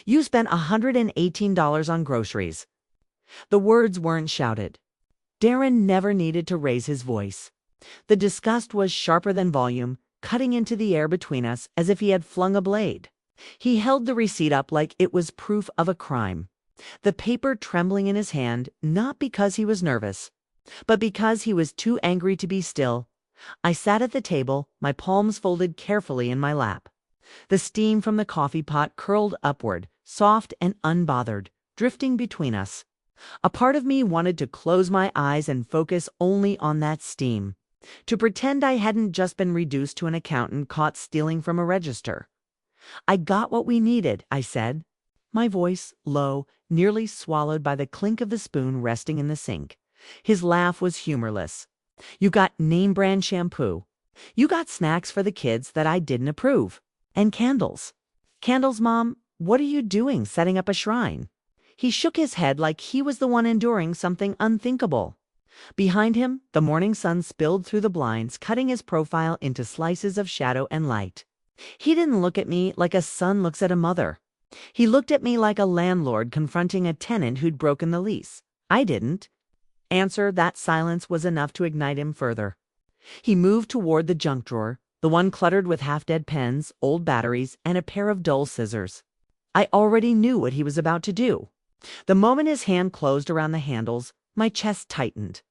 You spent $118 on groceries." The words weren't shouted. Darren never needed to raise his voice. The disgust was sharper than volume, cutting into the air between us as if he had flung a blade. He held the receipt up like it was proof of a crime, the paper trembling in his hand, not because he was nervous, but because he was too angry to be still. I sat at the table, my palms folded carefully in my lap. The steam from the coffee pot curled upward, soft and unbothered, drifting between us. A part of me wanted to close my eyes and focus only on that steam, to pretend I hadn't just been reduced to an accountant caught stealing from a register. "I got what we needed," I said, my voice low, nearly swallowed by the clink of the spoon resting in the sink. His laugh was humorless. "You got name-brand shampoo. You got snacks for the kids that I didn't approve. And candles." "Candles, Mom? What are you doing, setting up a shrine?" He shook his head like he was the one enduring something unthinkable. Behind him, the morning sun spilled through the blinds, cutting his profile into slices of shadow and light. He didn't look at me like a son looks at a mother. He looked at me like a landlord confronting a tenant who'd broken the lease. I didn't answer. That silence was enough to ignite him further. He moved toward the junk drawer, the one cluttered with half-dead pens, old batteries, and a pair of dull scissors. I already knew what he was about to do. The moment his hand closed around the handles, my chest tightened.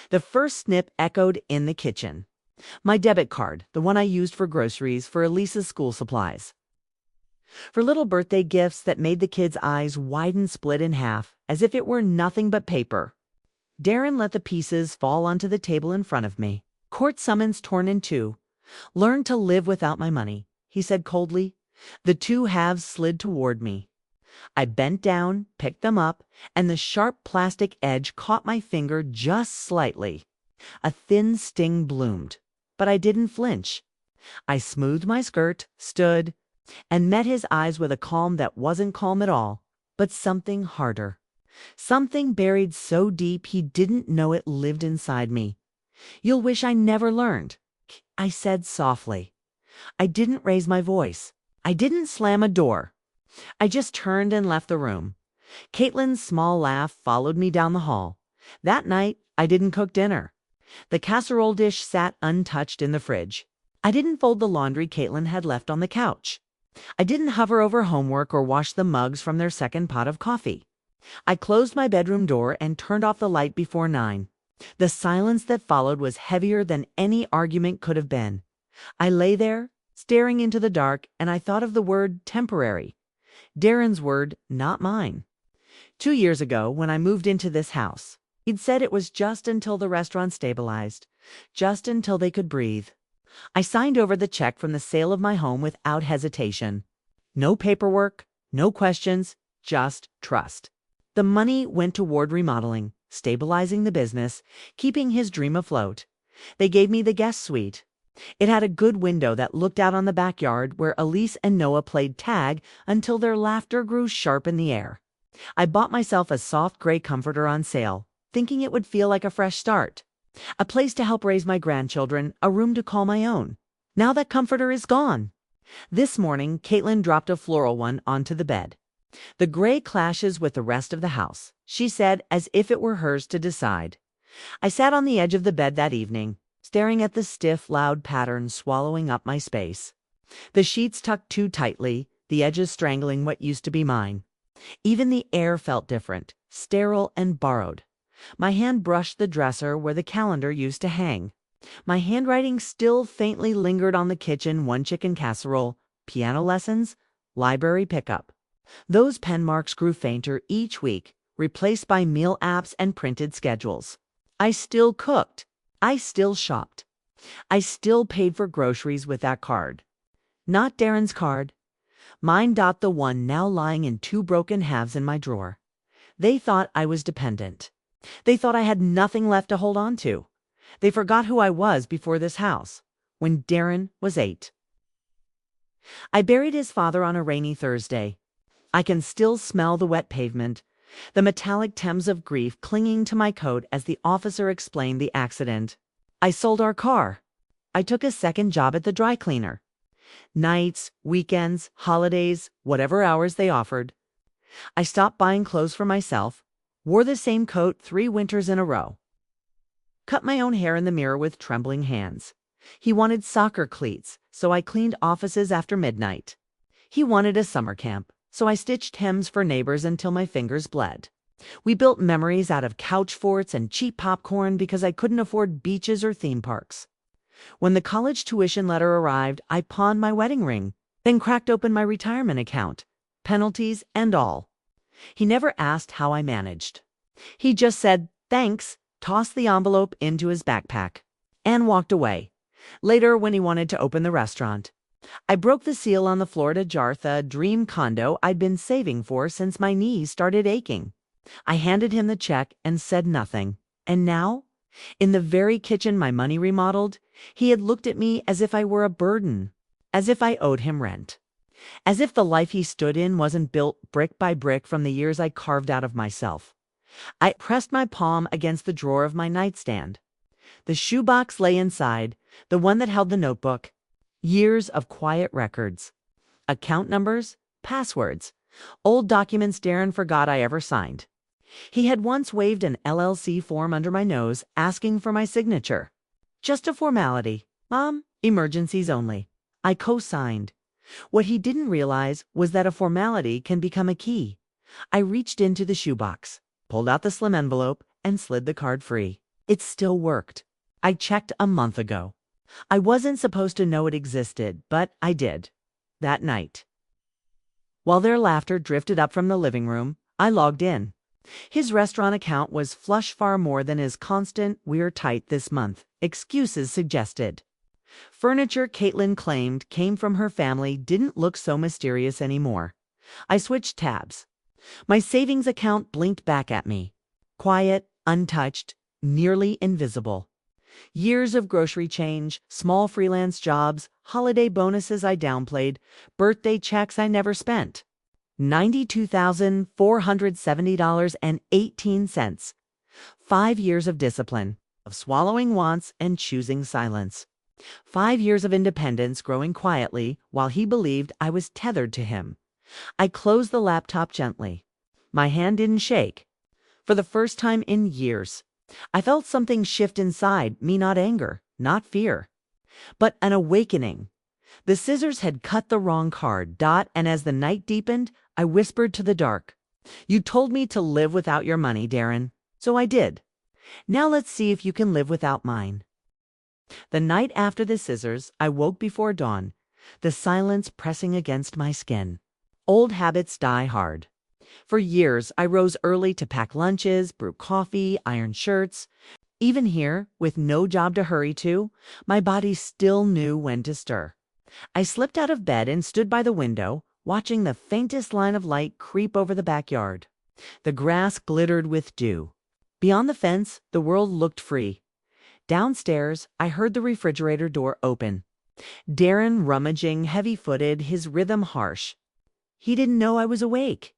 The first snip echoed in the kitchen. My debit card, the one I used for groceries for Elisa's school supplies. For little birthday gifts that made the kids' eyes widen, split in half, as if it were nothing but paper. Darren let the pieces fall onto the table in front of me. "Court summons torn in two. Learn to live without my money," he said coldly. The two halves slid toward me. I bent down, picked them up, and the sharp plastic edge caught my finger just slightly. A thin sting bloomed, but I didn't flinch. I smoothed my skirt, stood, and met his eyes with a calm that wasn't calm at all, but something harder. Something buried so deep he didn't know it lived inside me. "You'll wish I never learned," I said softly. I didn't raise my voice. I didn't slam a door. I just turned and left the room. Caitlin's small laugh followed me down the hall. That night, I didn't cook dinner. The casserole dish sat untouched in the fridge. I didn't fold the laundry Caitlin had left on the couch. I didn't hover over homework or wash the mugs from their second pot of coffee. I closed my bedroom door and turned off the light before 9. The silence that followed was heavier than any argument could have been. I lay there, staring into the dark, and I thought of the word temporary. Darren's word, not mine. 2 years ago, when I moved into this house, he'd said it was just until the restaurant stabilized, just until they could breathe. I signed over the check from the sale of my home without hesitation. No paperwork, no questions, just trust. The money went toward remodeling, stabilizing the business, keeping his dream afloat. They gave me the guest suite. It had a good window that looked out on the backyard where Elise and Noah played tag until their laughter grew sharp in the air. I bought myself a soft gray comforter on sale, thinking it would feel like a fresh start. A place to help raise my grandchildren, a room to call my own. Now that comforter is gone. This morning, Caitlin dropped a floral one onto the bed. "The gray clashes with the rest of the house," she said, as if it were hers to decide. I sat on the edge of the bed that evening, staring at the stiff, loud pattern swallowing up my space. The sheets tucked too tightly, the edges strangling what used to be mine. Even the air felt different, sterile and borrowed. My hand brushed the dresser where the calendar used to hang. My handwriting still faintly lingered on the kitchen one-chicken casserole, piano lessons, library pickup. Those pen marks grew fainter each week, replaced by meal apps and printed schedules. I still cooked. I still shopped. I still paid for groceries with that card. Not Darren's card. Mine. The one now lying in 2 broken halves in my drawer. They thought I was dependent. They thought I had nothing left to hold on to. They forgot who I was before this house, when Darren was 8. I buried his father on a rainy Thursday. I can still smell the wet pavement, the metallic Thames of grief clinging to my coat as the officer explained the accident. I sold our car. I took a second job at the dry cleaner. Nights, weekends, holidays, whatever hours they offered, I stopped buying clothes for myself, wore the same coat 3 winters in a row, cut my own hair in the mirror with trembling hands. He wanted soccer cleats, so I cleaned offices after midnight. He wanted a summer camp, so I stitched hems for neighbors until my fingers bled. We built memories out of couch forts and cheap popcorn because I couldn't afford beaches or theme parks. When the college tuition letter arrived, I pawned my wedding ring, then cracked open my retirement account, penalties and all. He never asked how I managed. He just said, "Thanks," tossed the envelope into his backpack, and walked away. Later, when he wanted to open the restaurant, I broke the seal on the Florida Jartha dream condo I'd been saving for since my knees started aching. I handed him the check and said nothing. And now, in the very kitchen my money remodeled, he had looked at me as if I were a burden, as if I owed him rent, as if the life he stood in wasn't built brick by brick from the years I carved out of myself. I pressed my palm against the drawer of my nightstand. The shoebox lay inside, the one that held the notebook. Years of quiet records. Account numbers, passwords, old documents Darren forgot I ever signed. He had once waved an LLC form under my nose asking for my signature. Just a formality. Mom, emergencies only. I co-signed. What he didn't realize was that a formality can become a key. I reached into the shoebox, pulled out the slim envelope, and slid the card free. It still worked. I checked a month ago. I wasn't supposed to know it existed, but I did. That night. While their laughter drifted up from the living room, I logged in. His restaurant account was flush far more than his constant "we're tight this month" excuses suggested. Furniture Caitlin claimed came from her family didn't look so mysterious anymore. I switched tabs. My savings account blinked back at me. Quiet, untouched, nearly invisible. Years of grocery change, small freelance jobs, holiday bonuses I downplayed, birthday checks I never spent. $92,470.18. 5 years of discipline, of swallowing wants and choosing silence. 5 years of independence growing quietly while he believed I was tethered to him. I closed the laptop gently. My hand didn't shake. For the first time in years, I felt something shift inside me, not anger, not fear, but an awakening. The scissors had cut the wrong card, and as the night deepened, I whispered to the dark, "You told me to live without your money, Darren, so I did. Now let's see if you can live without mine." The night after the scissors, I woke before dawn, the silence pressing against my skin. Old habits die hard. For years, I rose early to pack lunches, brew coffee, iron shirts. Even here, with no job to hurry to, my body still knew when to stir. I slipped out of bed and stood by the window, watching the faintest line of light creep over the backyard. The grass glittered with dew. Beyond the fence, the world looked free. Downstairs, I heard the refrigerator door open. Darren rummaging, heavy-footed, his rhythm harsh. He didn't know I was awake.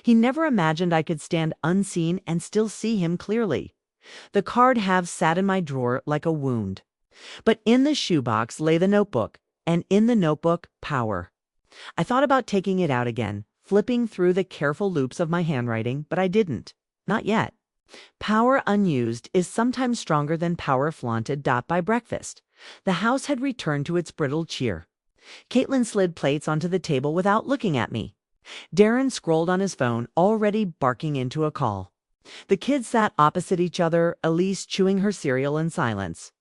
He never imagined I could stand unseen and still see him clearly. The card halves sat in my drawer like a wound. But in the shoebox lay the notebook, and in the notebook, power. I thought about taking it out again, flipping through the careful loops of my handwriting, but I didn't. Not yet. Power unused is sometimes stronger than power flaunted. By breakfast, the house had returned to its brittle cheer. Caitlin slid plates onto the table without looking at me. Darren scrolled on his phone, already barking into a call. The kids sat opposite each other, Elise chewing her cereal in silence.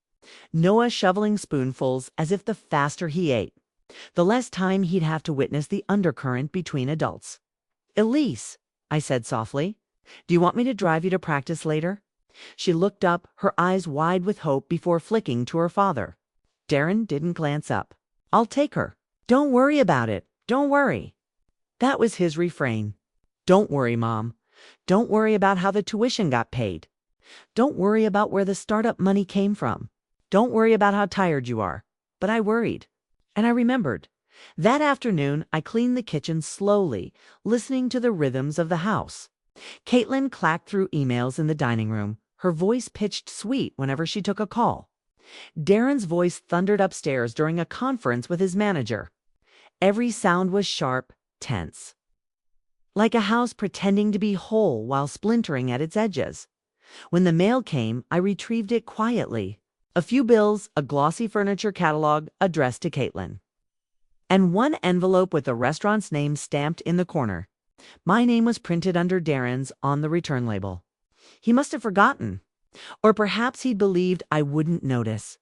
Noah shoveling spoonfuls as if the faster he ate, the less time he'd have to witness the undercurrent between adults. "Elise," I said softly, "do you want me to drive you to practice later?" She looked up, her eyes wide with hope before flicking to her father. Darren didn't glance up. "I'll take her. Don't worry about it. Don't worry." That was his refrain. "Don't worry, Mom. Don't worry about how the tuition got paid. Don't worry about where the startup money came from. Don't worry about how tired you are." But I worried. And I remembered. That afternoon, I cleaned the kitchen slowly, listening to the rhythms of the house. Caitlin clacked through emails in the dining room, her voice pitched sweet whenever she took a call. Darren's voice thundered upstairs during a conference with his manager. Every sound was sharp, tense. like a house pretending to be whole while splintering at its edges. When the mail came, I retrieved it quietly. A few bills, a glossy furniture catalog addressed to Caitlin, and one envelope with the restaurant's name stamped in the corner. My name was printed under Darren's on the return label. He must have forgotten, or perhaps he believed I wouldn't notice.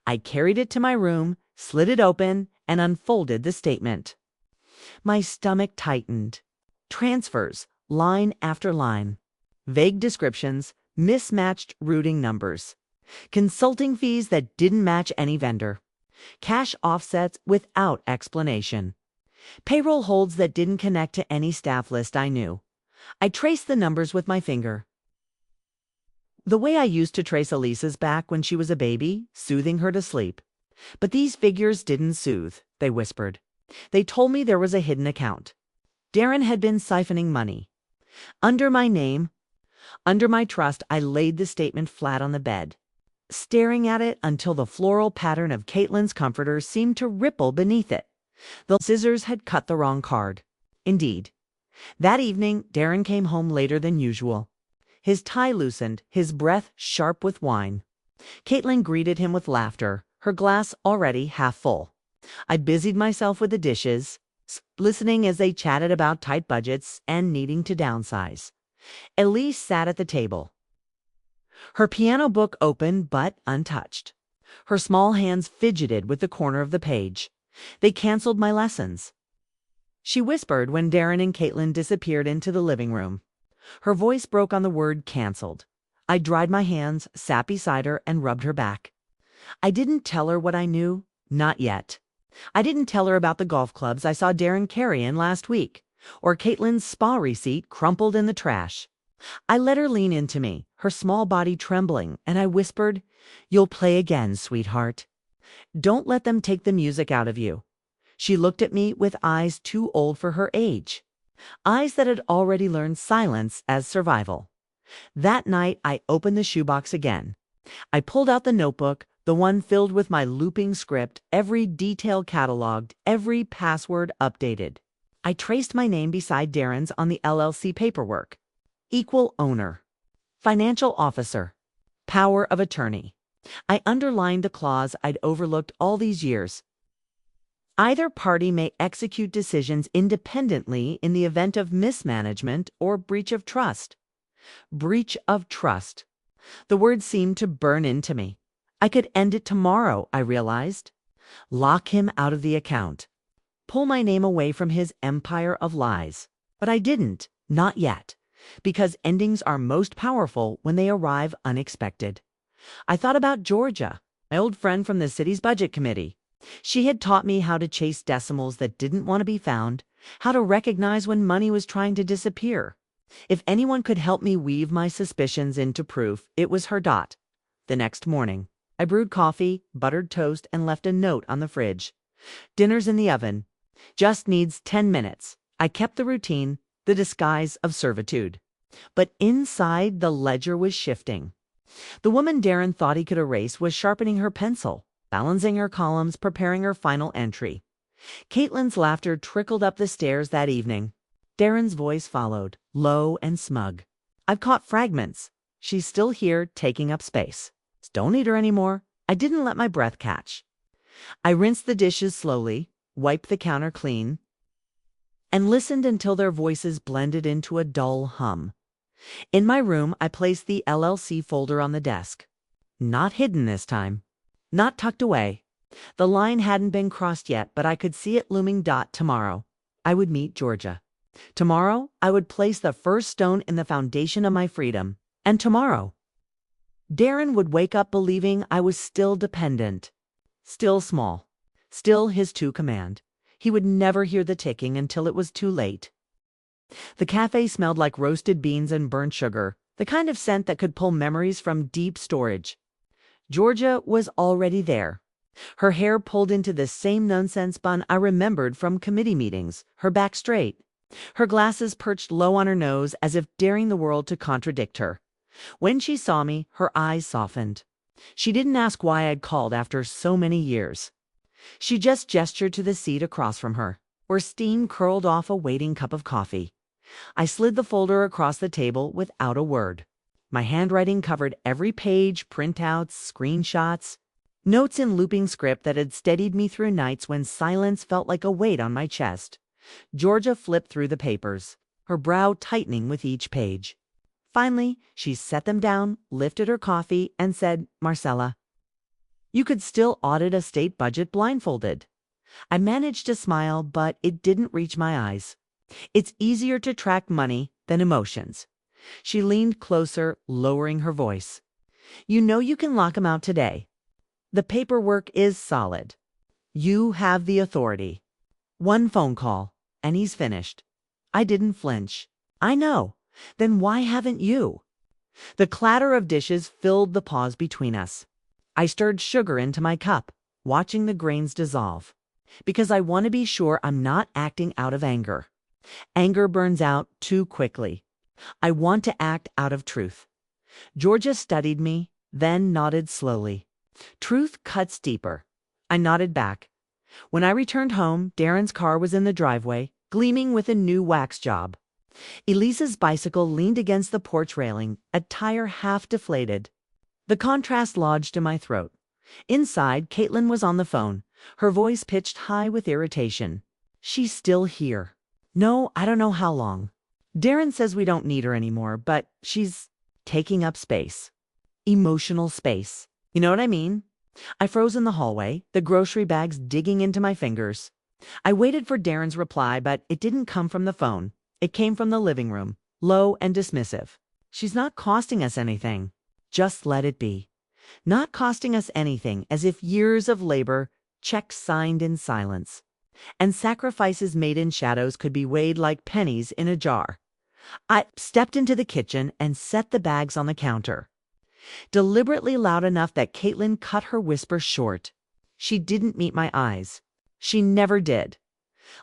I carried it to my room, slid it open, and unfolded the statement. My stomach tightened. Transfers, line after line. Vague descriptions, mismatched routing numbers. Consulting fees that didn't match any vendor. Cash offsets without explanation. Payroll holds that didn't connect to any staff list I knew. I traced the numbers with my finger. The way I used to trace Elisa's back when she was a baby, soothing her to sleep. But these figures didn't soothe, they whispered. They told me there was a hidden account. Darren had been siphoning money. Under my name, under my trust, I laid the statement flat on the bed, staring at it until the floral pattern of Caitlin's comforter seemed to ripple beneath it. The scissors had cut the wrong card. Indeed. That evening, Darren came home later than usual. His tie loosened, his breath sharp with wine. Caitlin greeted him with laughter, her glass already half full. I busied myself with the dishes, listening as they chatted about tight budgets and needing to downsize. Elise sat at the table, her piano book open but untouched. Her small hands fidgeted with the corner of the page. They canceled my lessons. She whispered when Darren and Caitlin disappeared into the living room. Her voice broke on the word canceled. I dried my hands, sat beside her, and rubbed her back. I didn't tell her what I knew. Not yet. I didn't tell her about the golf clubs I saw Darren carry in last week, or Caitlin's spa receipt crumpled in the trash. I let her lean into me, her small body trembling, and I whispered, "You'll play again, sweetheart. Don't let them take the music out of you." She looked at me with eyes too old for her age, eyes that had already learned silence as survival. That night, I opened the shoebox again. I pulled out the notebook, the one filled with my looping script, every detail cataloged, every password updated. I traced my name beside Darren's on the LLC paperwork. Equal owner, financial officer, power of attorney. I underlined the clause I'd overlooked all these years. Either party may execute decisions independently in the event of mismanagement or breach of trust. Breach of trust. The word seemed to burn into me. I could end it tomorrow, I realized. Lock him out of the account. Pull my name away from his empire of lies. But I didn't, not yet, because endings are most powerful when they arrive unexpected. I thought about Georgia, my old friend from the city's budget committee. She had taught me how to chase decimals that didn't want to be found, how to recognize when money was trying to disappear. If anyone could help me weave my suspicions into proof, it was her. The next morning, I brewed coffee, buttered toast, and left a note on the fridge. Dinner's in the oven. Just needs 10 minutes. I kept the routine, the disguise of servitude. But inside, the ledger was shifting. The woman Darren thought he could erase was sharpening her pencil, balancing her columns, preparing her final entry. Caitlin's laughter trickled up the stairs that evening. Darren's voice followed, low and smug. "I've caught fragments. She's still here, taking up space. Don't need her anymore. I didn't let my breath catch." I rinsed the dishes slowly, wiped the counter clean, and listened until their voices blended into a dull hum. In my room, I placed the LLC folder on the desk. Not hidden this time. Not tucked away. The line hadn't been crossed yet, but I could see it looming. Tomorrow, I would meet Georgia. Tomorrow, I would place the first stone in the foundation of my freedom. And tomorrow, Darren would wake up believing I was still dependent, still small, still his to command. He would never hear the ticking until it was too late. The cafe smelled like roasted beans and burnt sugar, the kind of scent that could pull memories from deep storage. Georgia was already there. Her hair pulled into the same nonsense bun I remembered from committee meetings, her back straight, her glasses perched low on her nose as if daring the world to contradict her. When she saw me, her eyes softened. She didn't ask why I'd called after so many years. She just gestured to the seat across from her, where steam curled off a waiting cup of coffee. I slid the folder across the table without a word. My handwriting covered every page, printouts, screenshots, notes in looping script that had steadied me through nights when silence felt like a weight on my chest. Georgia flipped through the papers, her brow tightening with each page. Finally, she set them down, lifted her coffee, and said, "Marcella, you could still audit a state budget blindfolded." I managed to smile, but it didn't reach my eyes. It's easier to track money than emotions. She leaned closer, lowering her voice. "You know you can lock him out today. The paperwork is solid. You have the authority. One phone call, and he's finished." I didn't flinch. "I know. Then why haven't you?" The clatter of dishes filled the pause between us. I stirred sugar into my cup, watching the grains dissolve. Because I want to be sure I'm not acting out of anger. Anger burns out too quickly. I want to act out of truth. Georgia studied me, then nodded slowly. Truth cuts deeper. I nodded back. When I returned home, Darren's car was in the driveway, gleaming with a new wax job. Elisa's bicycle leaned against the porch railing, a tire half deflated. The contrast lodged in my throat. Inside, Caitlin was on the phone, her voice pitched high with irritation. "She's still here. No, I don't know how long. Darren says we don't need her anymore, but she's taking up space. Emotional space. You know what I mean?" I froze in the hallway, the grocery bags digging into my fingers. I waited for Darren's reply, but it didn't come from the phone. It came from the living room, low and dismissive. "She's not costing us anything. Just let it be. Not costing us anything, as if years of labor, checks signed in silence, and sacrifices made in shadows could be weighed like pennies in a jar." I stepped into the kitchen and set the bags on the counter, deliberately loud enough that Caitlin cut her whisper short. She didn't meet my eyes. She never did.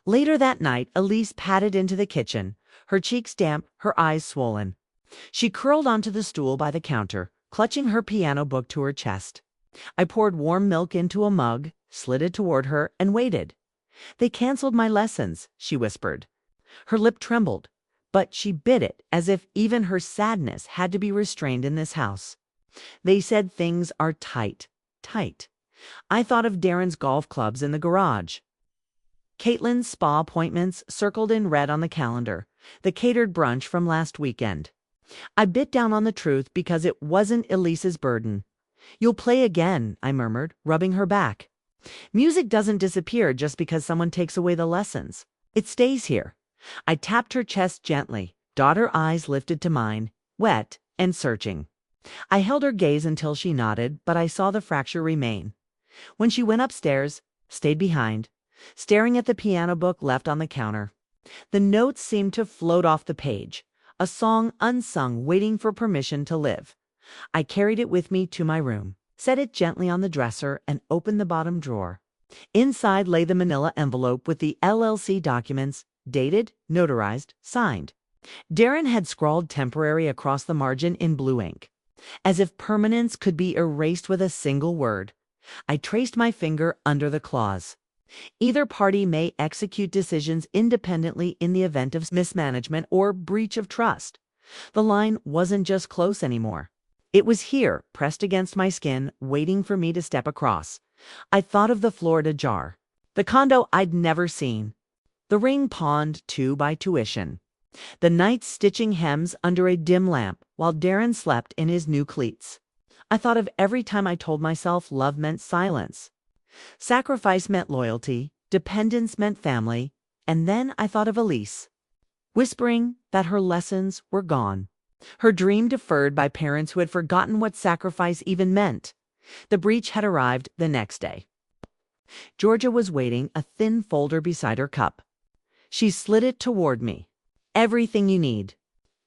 Later that night, Elise padded into the kitchen, her cheeks damp, her eyes swollen. She curled onto the stool by the counter, clutching her piano book to her chest. I poured warm milk into a mug, slid it toward her, and waited. "They canceled my lessons," she whispered. Her lip trembled, but she bit it as if even her sadness had to be restrained in this house. "They said things are tight, tight." I thought of Darren's golf clubs in the garage. Caitlin's spa appointments circled in red on the calendar, the catered brunch from last weekend. I bit down on the truth because it wasn't Elisa's burden. "You'll play again," I murmured, rubbing her back. "Music doesn't disappear just because someone takes away the lessons. It stays here." I tapped her chest gently, daughter eyes lifted to mine, wet and searching. I held her gaze until she nodded, but I saw the fracture remain. When she went upstairs, stayed behind, staring at the piano book left on the counter. The notes seemed to float off the page, a song unsung waiting for permission to live. I carried it with me to my room, set it gently on the dresser, and opened the bottom drawer. Inside lay the manila envelope with the LLC documents, dated, notarized, signed. Darren had scrawled temporary across the margin in blue ink, as if permanence could be erased with a single word. I traced my finger under the clause. Either party may execute decisions independently in the event of mismanagement or breach of trust. The line wasn't just close anymore. It was here, pressed against my skin, waiting for me to step across. I thought of the Florida jar, the condo I'd never seen, the ring pawned 2 by tuition, the nights stitching hems under a dim lamp while Darren slept in his new cleats. I thought of every time I told myself love meant silence. Sacrifice meant loyalty, dependence meant family, and then I thought of Elise, whispering that her lessons were gone, her dream deferred by parents who had forgotten what sacrifice even meant. The breach had arrived the next day. Georgia was waiting, a thin folder beside her cup. She slid it toward me. "Everything you need.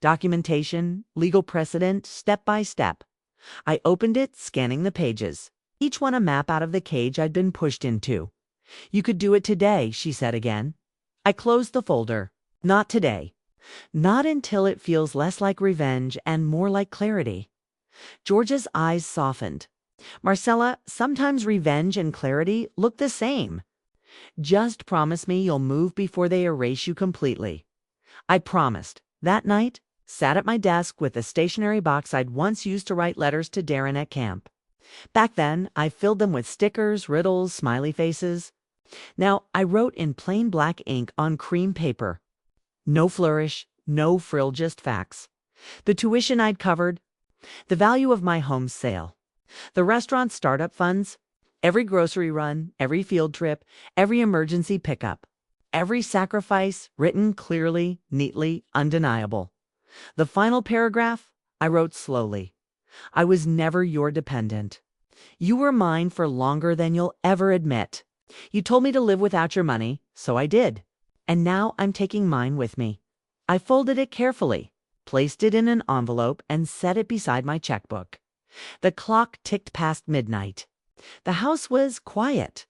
Documentation, legal precedent, step by step." I opened it, scanning the pages, each one a map out of the cage I'd been pushed into. "You could do it today," she said again. I closed the folder. "Not today. Not until it feels less like revenge and more like clarity." Georgia's eyes softened. "Marcella, sometimes revenge and clarity look the same. Just promise me you'll move before they erase you completely." I promised. That night, sat at my desk with the stationery box I'd once used to write letters to Darren at camp. Back then, I filled them with stickers, riddles, smiley faces. Now, I wrote in plain black ink on cream paper. No flourish, no frill, just facts. The tuition I'd covered, the value of my home sale, the restaurant startup funds, every grocery run, every field trip, every emergency pickup, every sacrifice written clearly, neatly, undeniable. The final paragraph, I wrote slowly. I was never your dependent. You were mine for longer than you'll ever admit. You told me to live without your money, so I did. And now I'm taking mine with me. I folded it carefully, placed it in an envelope, and set it beside my checkbook. The clock ticked past midnight. The house was quiet.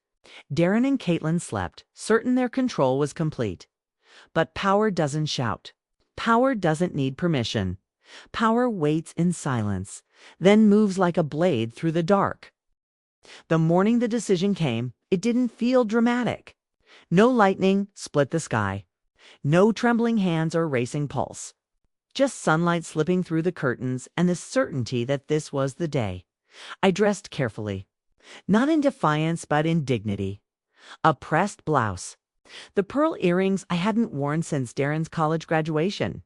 Darren and Caitlin slept, certain their control was complete. But power doesn't shout. Power doesn't need permission. Power waits in silence, then moves like a blade through the dark. The morning the decision came, it didn't feel dramatic. No lightning split the sky. No trembling hands or racing pulse. Just sunlight slipping through the curtains and the certainty that this was the day. I dressed carefully. Not in defiance, but in dignity. A pressed blouse. The pearl earrings I hadn't worn since Darren's college graduation.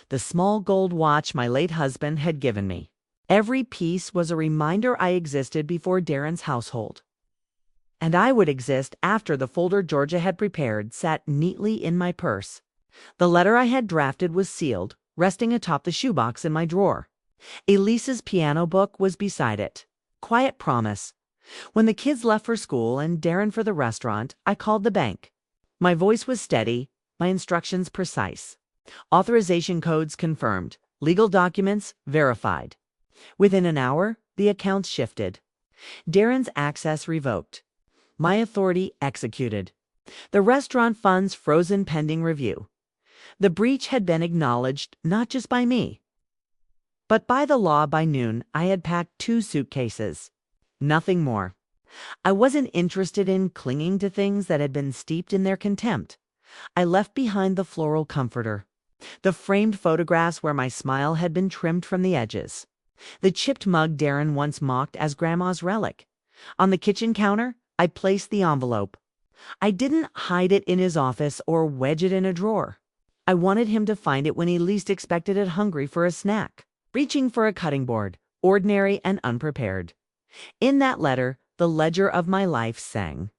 The small gold watch my late husband had given me. Every piece was a reminder I existed before Darren's household. And I would exist after the folder Georgia had prepared sat neatly in my purse. The letter I had drafted was sealed, resting atop the shoebox in my drawer. Elise's piano book was beside it. Quiet promise. When the kids left for school and Darren for the restaurant, I called the bank. My voice was steady, my instructions precise. Authorization codes confirmed, legal documents verified. Within an hour, the accounts shifted. Darren's access revoked. My authority executed. The restaurant funds frozen pending review. The breach had been acknowledged not just by me, but by the law. By noon, I had packed 2 suitcases. Nothing more. I wasn't interested in clinging to things that had been steeped in their contempt. I left behind the floral comforter, the framed photographs where my smile had been trimmed from the edges, the chipped mug Darren once mocked as Grandma's relic. On the kitchen counter, I placed the envelope. I didn't hide it in his office or wedge it in a drawer. I wanted him to find it when he least expected it, hungry for a snack, reaching for a cutting board, ordinary and unprepared. In that letter, the ledger of my life sang.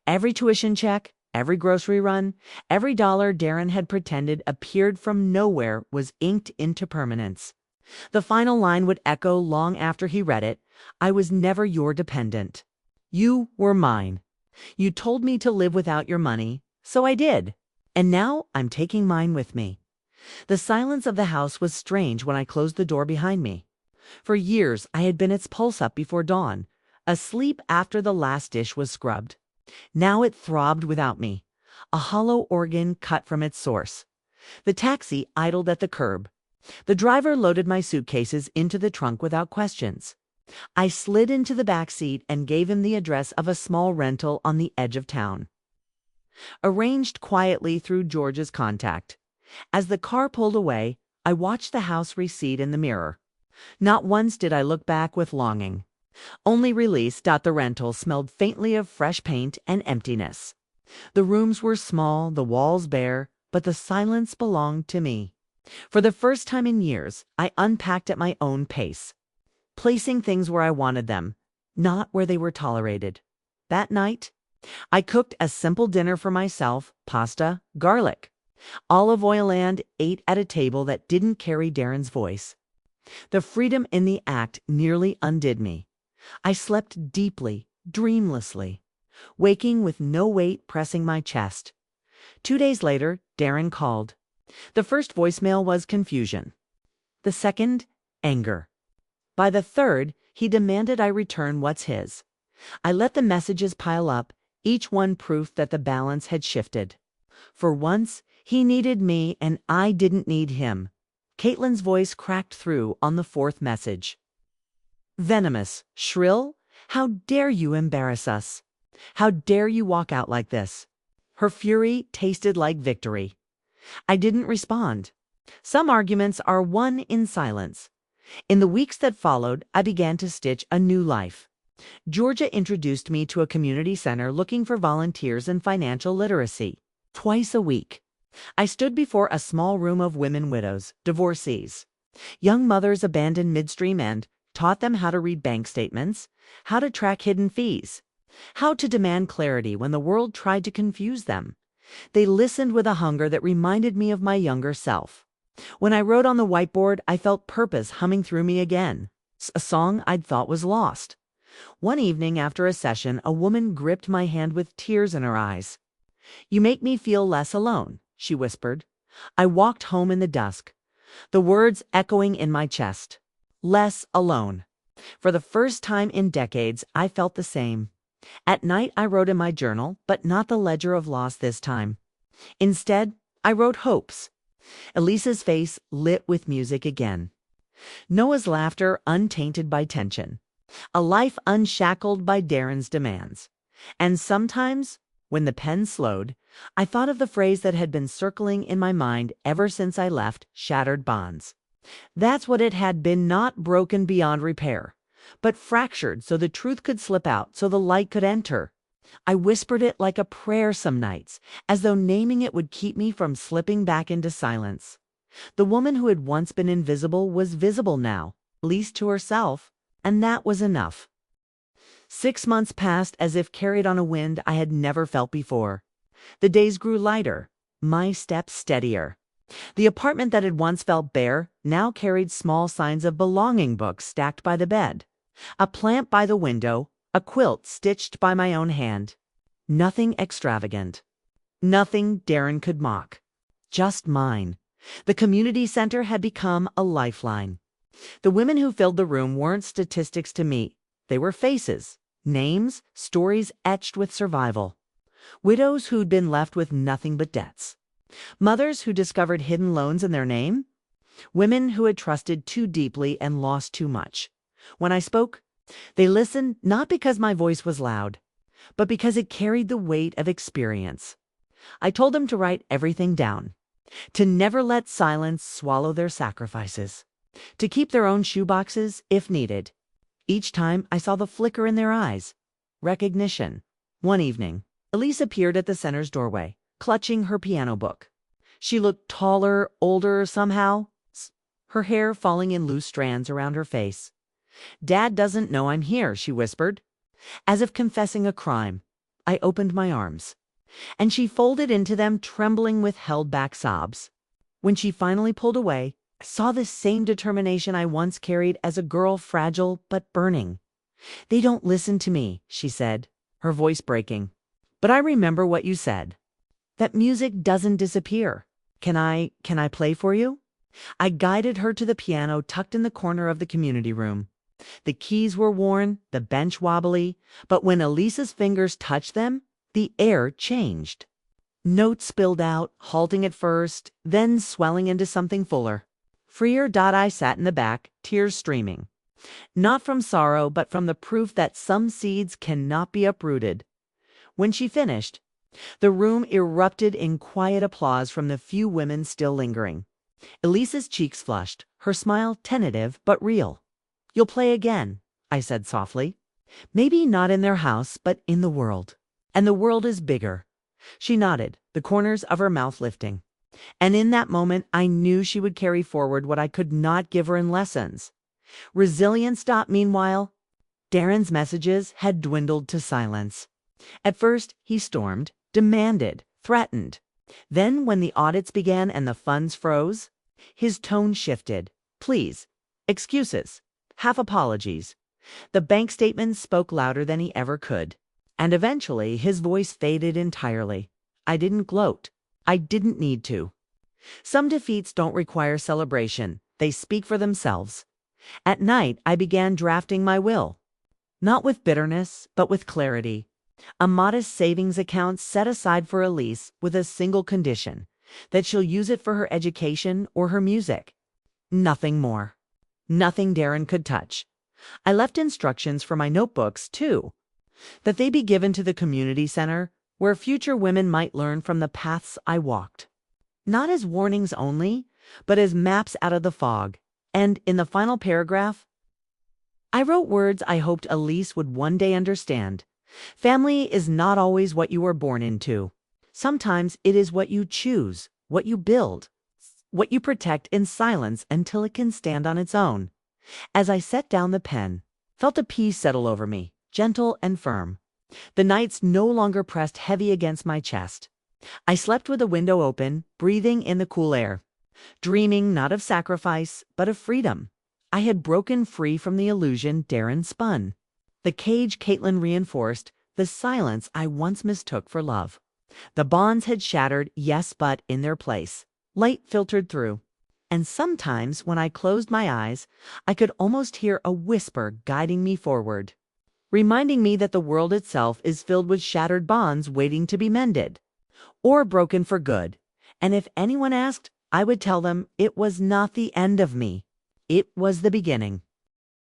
Every tuition check, every grocery run, every dollar Darren had pretended appeared from nowhere was inked into permanence. The final line would echo long after he read it. I was never your dependent. You were mine. You told me to live without your money, so I did. And now I'm taking mine with me. The silence of the house was strange when I closed the door behind me. For years, I had been its pulse up before dawn, asleep after the last dish was scrubbed. Now it throbbed without me, a hollow organ cut from its source. The taxi idled at the curb. The driver loaded my suitcases into the trunk without questions. I slid into the back seat and gave him the address of a small rental on the edge of town. Arranged quietly through George's contact. As the car pulled away, I watched the house recede in the mirror. Not once did I look back with longing. Only release. The rental smelled faintly of fresh paint and emptiness. The rooms were small, the walls bare, but the silence belonged to me. For the first time in years, I unpacked at my own pace, placing things where I wanted them, not where they were tolerated. That night, I cooked a simple dinner for myself, pasta, garlic, olive oil, and ate at a table that didn't carry Darren's voice. The freedom in the act nearly undid me. I slept deeply, dreamlessly, waking with no weight pressing my chest. 2 days later, Darren called. The first voicemail was confusion. The second, anger. By the third, he demanded I return what's his. I let the messages pile up, each one proof that the balance had shifted. For once, he needed me and I didn't need him. Caitlin's voice cracked through on the 4th message. Venomous, shrill. How dare you embarrass us? How dare you walk out like this? Her fury tasted like victory. I didn't respond. Some arguments are won in silence. In the weeks that followed, I began to stitch a new life. Georgia introduced me to a community center looking for volunteers in financial literacy. Twice a week, I stood before a small room of women widows, divorcees, young mothers abandoned midstream, and taught them how to read bank statements, how to track hidden fees, how to demand clarity when the world tried to confuse them. They listened with a hunger that reminded me of my younger self. When I wrote on the whiteboard, I felt purpose humming through me again, a song I'd thought was lost. One evening after a session, a woman gripped my hand with tears in her eyes. "You make me feel less alone," she whispered. I walked home in the dusk, the words echoing in my chest. Less alone. For the first time in decades, I felt the same. At night, I wrote in my journal, but not the ledger of loss this time. Instead, I wrote hopes. Elisa's face lit with music again. Noah's laughter untainted by tension. A life unshackled by Darren's demands. And sometimes, when the pen slowed, I thought of the phrase that had been circling in my mind ever since I left Shattered Bonds. That's what it had been, not broken beyond repair, but fractured so the truth could slip out, so the light could enter. I whispered it like a prayer some nights, as though naming it would keep me from slipping back into silence. The woman who had once been invisible was visible now, at least to herself, and that was enough. 6 months passed as if carried on a wind I had never felt before. The days grew lighter, my steps steadier. The apartment that had once felt bare now carried small signs of belonging, books stacked by the bed, a plant by the window, a quilt stitched by my own hand. Nothing extravagant. Nothing Darren could mock. Just mine. The community center had become a lifeline. The women who filled the room weren't statistics to me. They were faces, names, stories etched with survival. Widows who'd been left with nothing but debts. Mothers who discovered hidden loans in their name. Women who had trusted too deeply and lost too much. When I spoke, they listened not because my voice was loud, but because it carried the weight of experience. I told them to write everything down, to never let silence swallow their sacrifices, to keep their own shoeboxes if needed. Each time I saw the flicker in their eyes. Recognition. One evening, Elise appeared at the center's doorway, clutching her piano book. She looked taller, older somehow, her hair falling in loose strands around her face. "Dad doesn't know I'm here," she whispered. As if confessing a crime, I opened my arms, and she folded into them, trembling with held-back sobs. When she finally pulled away, I saw the same determination I once carried as a girl, fragile but burning. "They don't listen to me," she said, her voice breaking. "But I remember what you said. That music doesn't disappear. Can I play for you?" I guided her to the piano tucked in the corner of the community room. The keys were worn, the bench wobbly, but when Elisa's fingers touched them, the air changed. Notes spilled out, halting at first, then swelling into something fuller. Freer. I sat in the back, tears streaming. Not from sorrow, but from the proof that some seeds cannot be uprooted. When she finished, the room erupted in quiet applause from the few women still lingering. Elisa's cheeks flushed, her smile tentative but real. "You'll play again," I said softly. "Maybe not in their house, but in the world. And the world is bigger." She nodded, the corners of her mouth lifting. And in that moment, I knew she would carry forward what I could not give her in lessons. Resilience. Meanwhile, Darren's messages had dwindled to silence. At first, he stormed, demanded, threatened. Then, when the audits began and the funds froze, his tone shifted. Please, excuses, half apologies. The bank statements spoke louder than he ever could. And eventually, his voice faded entirely. I didn't gloat. I didn't need to. Some defeats don't require celebration. They speak for themselves. At night, I began drafting my will. Not with bitterness, but with clarity. A modest savings account set aside for Elise with a single condition, that she'll use it for her education or her music. Nothing more. Nothing Darren could touch. I left instructions for my notebooks, too, that they be given to the community center, where future women might learn from the paths I walked. not as warnings only, but as maps out of the fog. And in the final paragraph, I wrote words I hoped Elise would one day understand. Family is not always what you were born into. Sometimes it is what you choose, what you build, what you protect in silence until it can stand on its own. As I set down the pen, felt a peace settle over me, gentle and firm. The nights no longer pressed heavy against my chest. I slept with the window open, breathing in the cool air, dreaming not of sacrifice, but of freedom. I had broken free from the illusion Darren spun, the cage Caitlin reinforced, the silence I once mistook for love. The bonds had shattered, yes, but in their place. Light filtered through. And sometimes, when I closed my eyes, I could almost hear a whisper guiding me forward, reminding me that the world itself is filled with shattered bonds waiting to be mended, or broken for good. And if anyone asked, I would tell them it was not the end of me. It was the beginning.